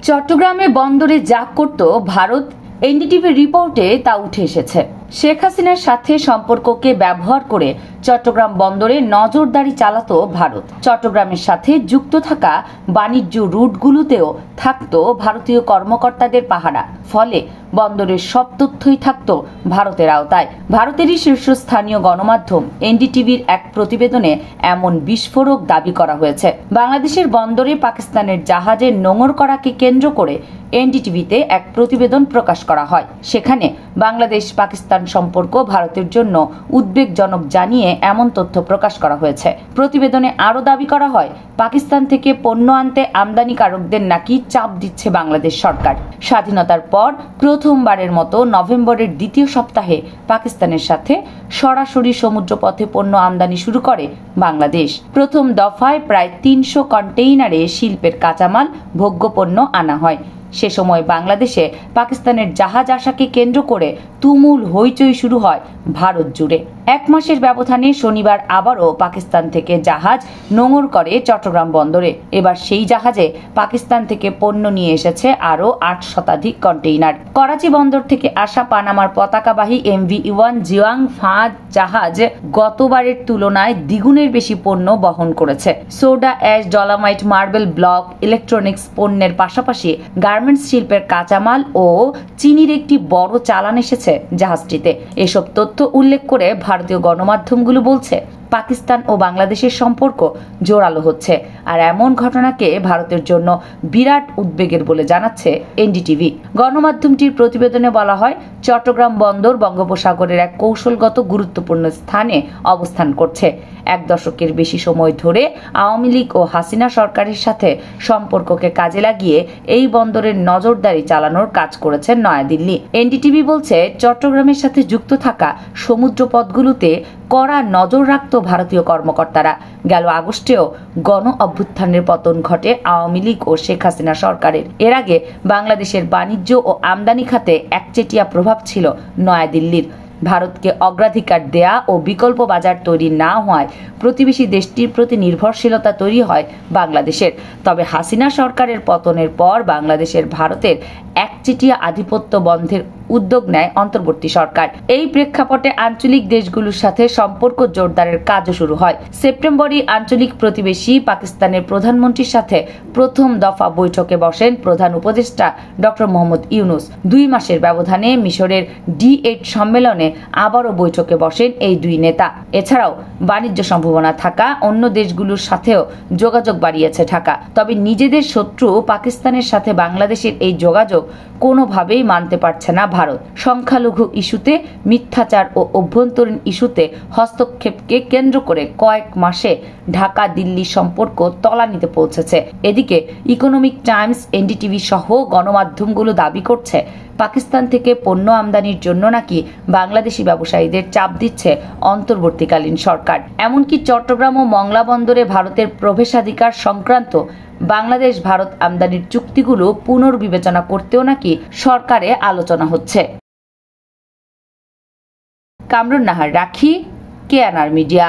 চট্টগ্রামে বন্দরে যা করত ভারত, এনডিটিভির রিপোর্টে তা উঠে এসেছে। শেখ হাসিনার সাথে সম্পর্ককে ব্যবহার করে চট্টগ্রাম বন্দরে নজরদারি চালাত ভারত। চট্টগ্রামের সাথে যুক্ত থাকা বাণিজ্য রুটগুলোতেও থাকত ভারতীয় কর্মকর্তাদের পাহারা। ফলে বন্দরের সব তথ্যই থাকত ভারতের আওতায়। ভারতেরই শীর্ষস্থানীয় গণমাধ্যম এনডিটিভির এক প্রতিবেদনে এমন বিস্ফোরক দাবি করা হয়েছে। বাংলাদেশের বন্দরে পাকিস্তানের জাহাজের নোঙর করাকে কেন্দ্র করে এনডিটিভিতে এক প্রতিবেদন প্রকাশ করা হয়। সেখানে বাংলাদেশ পাকিস্তান সম্পর্ক ভারতের জন্য উদ্বেগজনক জানিয়ে এমন তথ্য প্রকাশ করা হয়েছে। প্রতিবেদনে আরও দাবি করা হয়, পাকিস্তান থেকে পণ্য আনতে আমদানিকারকদের নাকি চাপ দিচ্ছে বাংলাদেশ সরকার। স্বাধীনতার পর প্রথমবারের মতো নভেম্বরের দ্বিতীয় সপ্তাহে পাকিস্তানের সাথে সরাসরি সমুদ্রপথে পণ্য আমদানি শুরু করে বাংলাদেশ। প্রথম দফায় প্রায় ৩০০ কন্টেইনারে শিল্পের কাঁচামাল, ভোগ্যপণ্য আনা হয়। সে সময় বাংলাদেশে পাকিস্তানের জাহাজ আসাকে কেন্দ্র করে তুমুল হইচই শুরু হয় ভারত জুড়ে। এক মাসের ব্যবধানে শনিবার আবারও পাকিস্তান থেকে জাহাজ নোঙর করে চট্টগ্রাম বন্দরে। এবার সেই জাহাজে পাকিস্তান থেকে পণ্য নিয়ে এসেছে আরও ৮ শতাধিক কন্টেইনার। করাচি বন্দর থেকে আসা পানামার পতাকাবাহী MV1 জিওয়াং ফাঁদ জাহাজ গতবারের তুলনায় দ্বিগুণের বেশি পণ্য বহন করেছে। Soda ash, dolomite, marble block, electronics পণ্যের পাশাপাশি গার্মেন্টস শিল্পের কাঁচামাল ও চিনির একটি বড় চালান এসেছে জাহাজটিতে। এসব তথ্য উল্লেখ করে ভারতীয় গণমাধ্যমগুলো বলছে, পাকিস্তান ও বাংলাদেশের সম্পর্ক জোরালো হচ্ছে। আর এমন ঘটনাকে ভারতের জন্য বিরাট উদ্বেগের বলে জানাচ্ছে এনডিটিভি। গণমাধ্যমটির প্রতিবেদনে বলা হয়, চট্টগ্রাম বন্দর বঙ্গোপসাগরের এক কৌশলগত গুরুত্বপূর্ণ স্থানে অবস্থান করছে। এক দশকের বেশি সময় ধরে আওয়ামী লীগ ও হাসিনা সরকারের সাথে সম্পর্ককে কাজে লাগিয়ে এই বন্দরের নজরদারি চালানোর কাজ করেছে নয়াদিল্লি। এনডিটিভি বলছে, চট্টগ্রামের সাথে যুক্ত থাকা সমুদ্রপথগুলোতে কড়া নজর রাখত ভারতীয় কর্মকর্তারা। গেল আগস্টেও গণ অভ্যুত্থানের পতন ঘটে আওয়ামী লীগ ও শেখ হাসিনা সরকারের। এর আগে বাংলাদেশের বাণিজ্য ও আমদানি খাতে একচেটিয়া প্রভাব ছিল নয়াদিল্লির। ভারতকে অগ্রাধিকার দেয়া ও বিকল্প বাজার তৈরি না হওয়ায় প্রতিবেশী দেশটির প্রতি নির্ভরশীলতা তৈরি হয় বাংলাদেশের। তবে হাসিনা সরকারের পতনের পর বাংলাদেশের ভারতের একচেটিয়া আধিপত্য বন্ধের উদ্যোগ নেয় অন্তর্বর্তী সরকার। এই প্রেক্ষাপটে আঞ্চলিক দেশগুলোর সাথে সম্পর্ক জোরদারের কাজও শুরু হয়। সেপ্টেম্বরে আঞ্চলিক প্রতিবেশী পাকিস্তানের প্রধানমন্ত্রীর সাথে প্রথম দফা বৈঠকে বসেন প্রধান উপদেষ্টা ডক্টর মোহাম্মদ ইউনূস। ২ মাসের ব্যবধানে মিশরের D8 সম্মেলনে আবারও বৈঠকে বসেন এই দুই নেতা। এছাড়াও বাণিজ্য সম্ভাবনা থাকা অন্য দেশগুলোর সাথেও যোগাযোগ বাড়িয়েছে ঢাকা। তবে নিজেদের শত্রু পাকিস্তানের সাথে বাংলাদেশের এই যোগাযোগ কোনোভাবেই মানতে পারছে না ভারত। সংখ্যালঘু ইস্যুতে, মিথ্যাচার ও অভ্যন্তরীণ ইস্যুতে হস্তক্ষেপকে কেন্দ্র করে কয়েক মাসে ঢাকা দিল্লি সম্পর্ক তলানিতে পৌঁছেছে। এদিকে ইকোনমিক টাইমস, এনডিটিভি সহ গণমাধ্যমগুলো দাবি করছে, পাকিস্তান থেকে পণ্য আমদানির জন্য নাকি বাংলাদেশি ব্যবসায়ীদের চাপ দিচ্ছে অন্তর্বর্তীকালীন সরকার। এমনকি চট্টগ্রাম ও মংলা বন্দরে ভারতের প্রবেশাধিকার সংক্রান্ত বাংলাদেশ ভারত আমদানির চুক্তিগুলো পুনর্বিবেচনা করতেও নাকি সরকারে আলোচনা হচ্ছে। কামরুন নাহার রাখি, KNR মিডিয়া।